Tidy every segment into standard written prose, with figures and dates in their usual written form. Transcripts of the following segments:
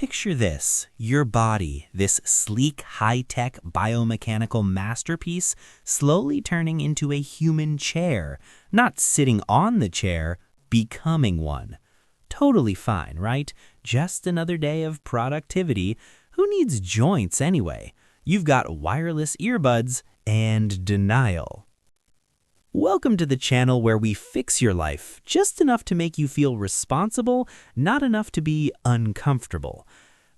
Picture this, your body, this sleek, high-tech biomechanical masterpiece, slowly turning into a human chair, not sitting on the chair, becoming one. Totally fine, right? Just another day of productivity. Who needs joints anyway? You've got wireless earbuds and denial. Welcome to the channel where we fix your life, just enough to make you feel responsible, not enough to be uncomfortable.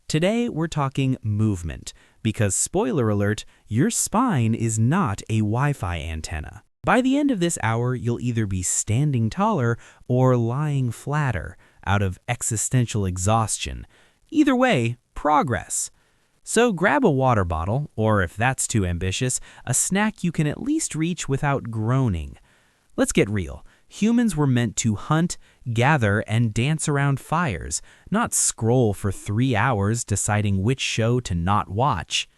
Today we're talking movement, because spoiler alert, your spine is not a Wi-Fi antenna. By the end of this hour, you'll either be standing taller or lying flatter, out of existential exhaustion. Either way, progress. So grab a water bottle, or if that's too ambitious, a snack you can at least reach without groaning. Let's get real. Humans were meant to hunt, gather, and dance around fires, not scroll for 3 hours deciding which show to not watch.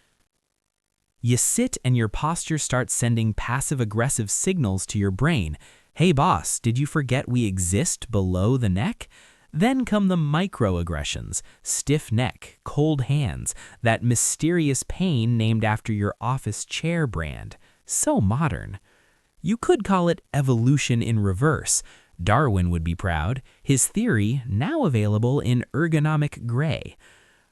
You sit and your posture starts sending passive-aggressive signals to your brain. Hey boss, did you forget we exist below the neck? Then come the microaggressions, stiff neck, cold hands, that mysterious pain named after your office chair brand. So modern. You could call it evolution in reverse. Darwin would be proud. His theory, now available in ergonomic gray.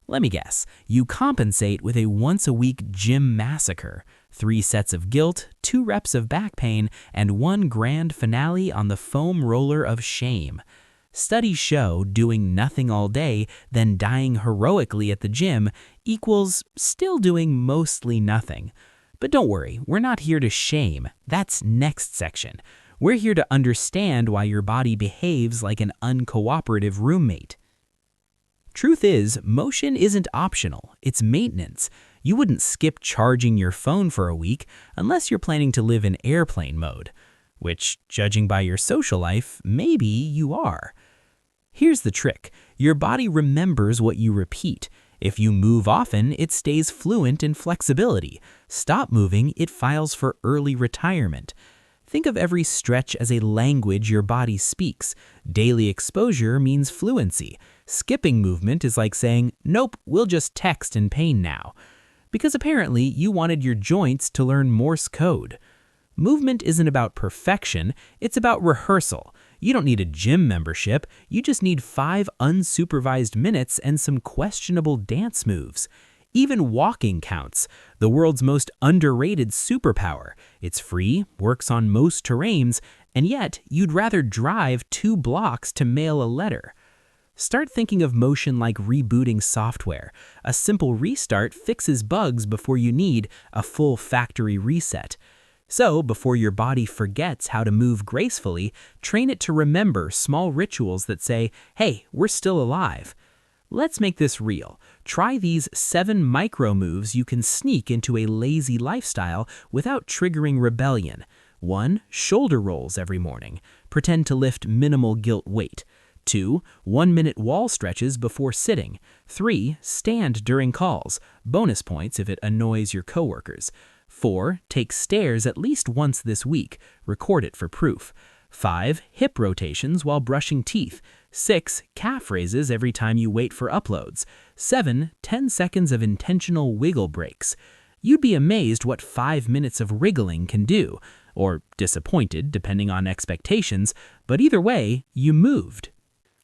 Let me guess, you compensate with a once-a-week gym massacre. 3 sets of guilt, 2 reps of back pain, and 1 grand finale on the foam roller of shame. Studies show doing nothing all day, then dying heroically at the gym equals still doing mostly nothing. But don't worry, we're not here to shame. That's next section. We're here to understand why your body behaves like an uncooperative roommate. Truth is, motion isn't optional, it's maintenance. You wouldn't skip charging your phone for a week unless you're planning to live in airplane mode. Which, judging by your social life, maybe you are. Here's the trick. Your body remembers what you repeat. If you move often, it stays fluent in flexibility. Stop moving, it files for early retirement. Think of every stretch as a language your body speaks. Daily exposure means fluency. Skipping movement is like saying, nope, we'll just text in pain now. Because apparently you wanted your joints to learn Morse code. Movement isn't about perfection, it's about rehearsal. You don't need a gym membership, you just need 5 unsupervised minutes and some questionable dance moves. Even walking counts, the world's most underrated superpower. It's free, works on most terrains, and yet you'd rather drive 2 blocks to mail a letter. Start thinking of motion like rebooting software. A simple restart fixes bugs before you need a full factory reset. So, before your body forgets how to move gracefully, train it to remember small rituals that say, hey, we're still alive. Let's make this real. Try these 7 micro moves you can sneak into a lazy lifestyle without triggering rebellion. 1. Shoulder rolls every morning. Pretend to lift minimal guilt weight. 2. 1-minute wall stretches before sitting. 3. Stand during calls. Bonus points if it annoys your coworkers. 4. Take stairs at least once this week. Record it for proof. 5. Hip rotations while brushing teeth. 6. Calf raises every time you wait for uploads. 7. 10 seconds of intentional wiggle breaks. You'd be amazed what 5 minutes of wriggling can do. Or disappointed, depending on expectations. But either way, you moved.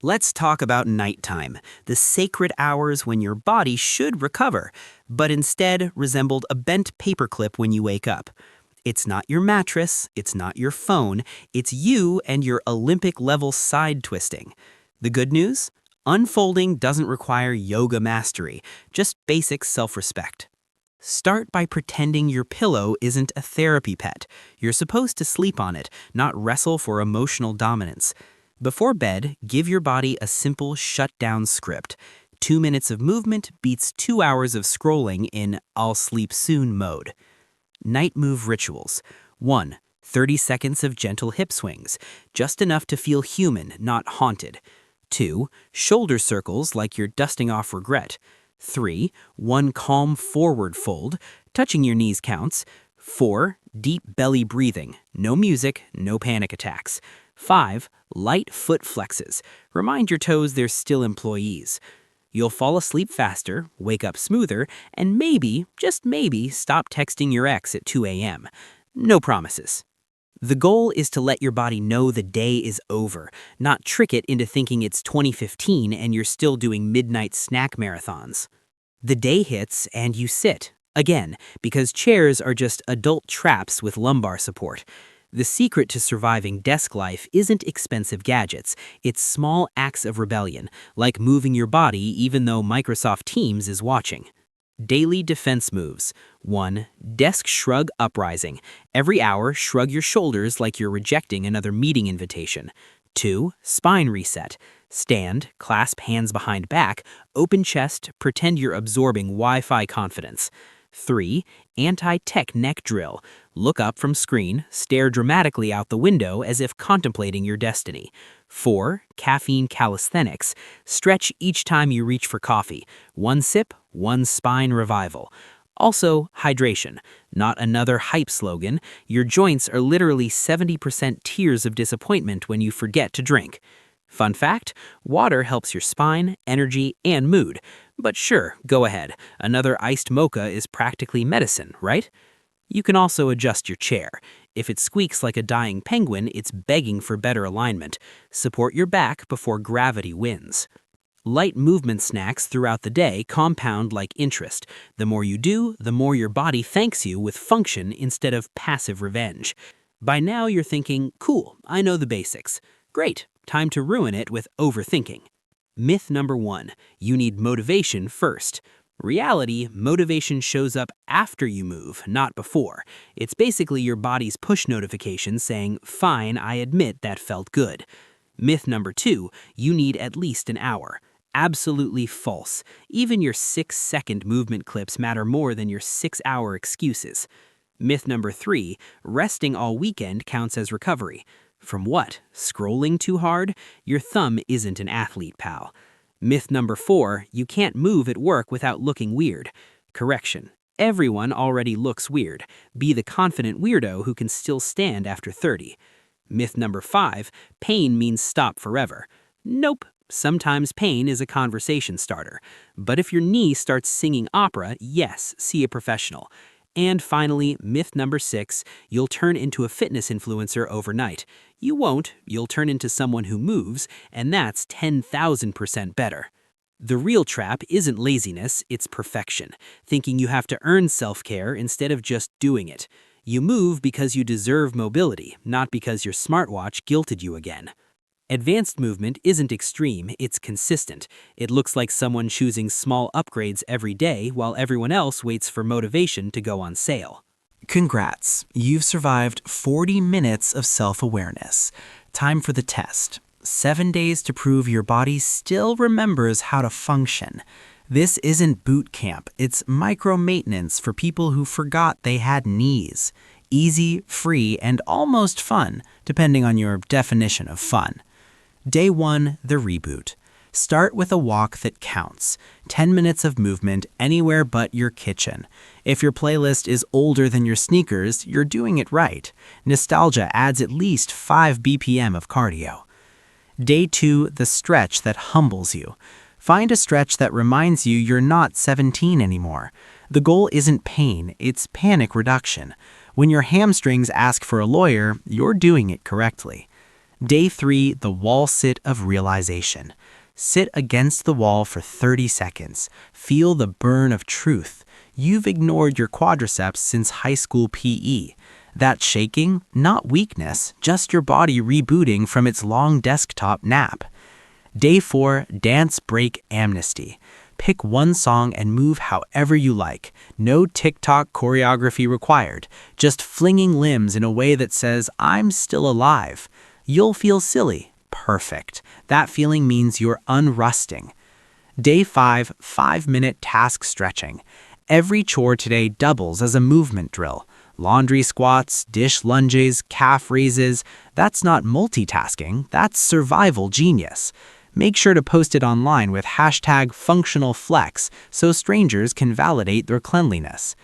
Let's talk about nighttime, the sacred hours when your body should recover, but instead resembled a bent paperclip when you wake up. It's not your mattress, it's not your phone, it's you and your Olympic-level side twisting. The good news? Unfolding doesn't require yoga mastery, just basic self-respect. Start by pretending your pillow isn't a therapy pet. You're supposed to sleep on it, not wrestle for emotional dominance. Before bed, give your body a simple shutdown script. 2 minutes of movement beats 2 hours of scrolling in I'll sleep soon mode. Night move rituals. 1. 30 seconds of gentle hip swings, just enough to feel human, not haunted. 2. Shoulder circles like you're dusting off regret. 3. 1 calm forward fold, touching your knees counts. 4. Deep belly breathing, no music, no panic attacks. 5. Light foot flexes. Remind your toes they're still employees. You'll fall asleep faster, wake up smoother, and maybe, just maybe, stop texting your ex at 2 a.m. No promises. The goal is to let your body know the day is over, not trick it into thinking it's 2015 and you're still doing midnight snack marathons. The day hits and you sit, again, because chairs are just adult traps with lumbar support. The secret to surviving desk life isn't expensive gadgets, it's small acts of rebellion, like moving your body even though Microsoft Teams is watching. Daily defense moves. 1. Desk shrug uprising. Every hour, shrug your shoulders like you're rejecting another meeting invitation. 2. Spine reset. Stand, clasp hands behind back, open chest, pretend you're absorbing Wi-Fi confidence. 3. Anti-tech neck drill. Look up from screen, stare dramatically out the window as if contemplating your destiny. 4. Caffeine calisthenics. Stretch each time you reach for coffee. 1 sip, 1 spine revival. Also, hydration. Not another hype slogan. Your joints are literally 70% tears of disappointment when you forget to drink. Fun fact, water helps your spine, energy, and mood. But sure, go ahead. Another iced mocha is practically medicine, right? You can also adjust your chair. If it squeaks like a dying penguin, it's begging for better alignment. Support your back before gravity wins. Light movement snacks throughout the day compound like interest. The more you do, the more your body thanks you with function instead of passive revenge. By now you're thinking, cool, I know the basics. Great, time to ruin it with overthinking. Myth number 1, you need motivation first. Reality, motivation shows up after you move, not before. It's basically your body's push notification saying, fine, I admit that felt good. Myth number 2, you need at least an hour. Absolutely false. Even your 6-second movement clips matter more than your 6-hour excuses. Myth number 3, resting all weekend counts as recovery. From what? Scrolling too hard? Your thumb isn't an athlete, pal. Myth number 4, you can't move at work without looking weird. Correction. Everyone already looks weird. Be the confident weirdo who can still stand after 30. Myth number 5, pain means stop forever. Nope. Sometimes pain is a conversation starter. But if your knee starts singing opera, yes, see a professional. And finally, myth number 6, you'll turn into a fitness influencer overnight. You won't, you'll turn into someone who moves, and that's 10,000% better. The real trap isn't laziness, it's perfection, thinking you have to earn self-care instead of just doing it. You move because you deserve mobility, not because your smartwatch guilted you again. Advanced movement isn't extreme, it's consistent. It looks like someone choosing small upgrades every day while everyone else waits for motivation to go on sale. Congrats, you've survived 40 minutes of self-awareness. Time for the test. 7 days to prove your body still remembers how to function. This isn't boot camp, it's micro-maintenance for people who forgot they had knees. Easy, free, and almost fun, depending on your definition of fun. Day 1, the reboot. Start with a walk that counts. 10 minutes of movement anywhere but your kitchen. If your playlist is older than your sneakers, you're doing it right. Nostalgia adds at least 5 BPM of cardio. Day 2, the stretch that humbles you. Find a stretch that reminds you you're not 17 anymore. The goal isn't pain, it's panic reduction. When your hamstrings ask for a lawyer, you're doing it correctly. Day 3, the wall sit of realization. Sit against the wall for 30 seconds. Feel the burn of truth. You've ignored your quadriceps since high school PE. That shaking, not weakness, just your body rebooting from its long desktop nap. Day 4, dance break amnesty. Pick one song and move however you like. No TikTok choreography required. Just flinging limbs in a way that says, I'm still alive. You'll feel silly. Perfect. That feeling means you're unrusting. Day 5, 5-minute task stretching. Every chore today doubles as a movement drill. Laundry squats, dish lunges, calf raises. That's not multitasking, that's survival genius. Make sure to post it online with #functionalflex so strangers can validate their cleanliness.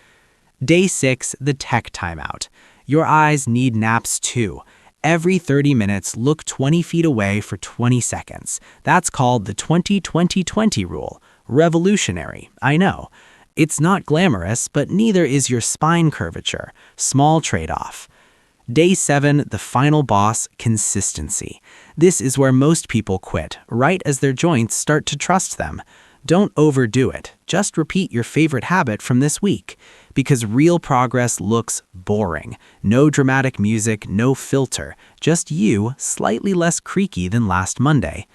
Day 6, the tech timeout. Your eyes need naps too. Every 30 minutes, look 20 feet away for 20 seconds. That's called the 20-20-20 rule. Revolutionary, I know. It's not glamorous, but neither is your spine curvature. Small trade-off. Day 7, the final boss, consistency. This is where most people quit, right as their joints start to trust them. Don't overdo it. Just repeat your favorite habit from this week. Because real progress looks boring. No dramatic music, no filter. Just you, slightly less creaky than last Monday.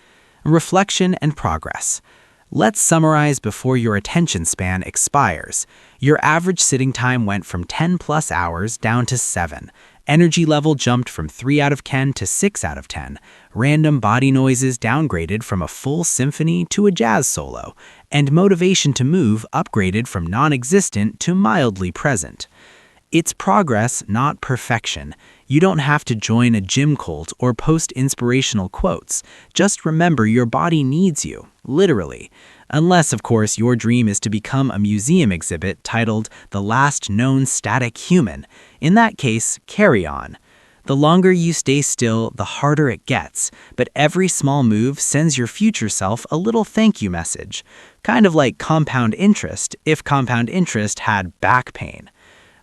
Reflection and progress. Let's summarize before your attention span expires. Your average sitting time went from 10+ hours down to 7. Energy level jumped from 3 out of 10 to 6 out of 10. Random body noises downgraded from a full symphony to a jazz solo. And motivation to move upgraded from non-existent to mildly present. It's progress, not perfection. You don't have to join a gym cult or post inspirational quotes. Just remember your body needs you, literally. Unless, of course, your dream is to become a museum exhibit titled The Last Known Static Human. In that case, carry on. The longer you stay still, the harder it gets, but every small move sends your future self a little thank you message. Kind of like compound interest, if compound interest had back pain.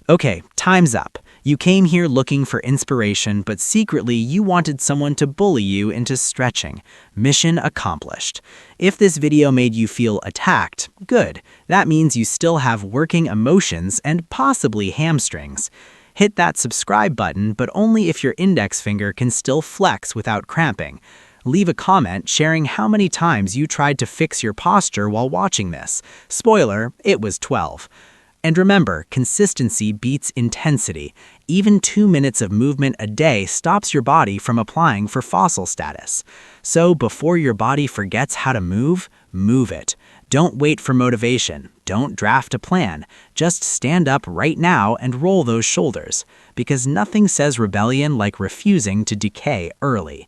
Okay, time's up. You came here looking for inspiration, but secretly you wanted someone to bully you into stretching. Mission accomplished. If this video made you feel attacked, good. That means you still have working emotions and possibly hamstrings. Hit that subscribe button, but only if your index finger can still flex without cramping. Leave a comment sharing how many times you tried to fix your posture while watching this. Spoiler, it was 12. And remember, consistency beats intensity. Even 2 minutes of movement a day stops your body from applying for fossil status. So before your body forgets how to move, move it. Don't wait for motivation. Don't draft a plan. Just stand up right now and roll those shoulders. Because nothing says rebellion like refusing to decay early.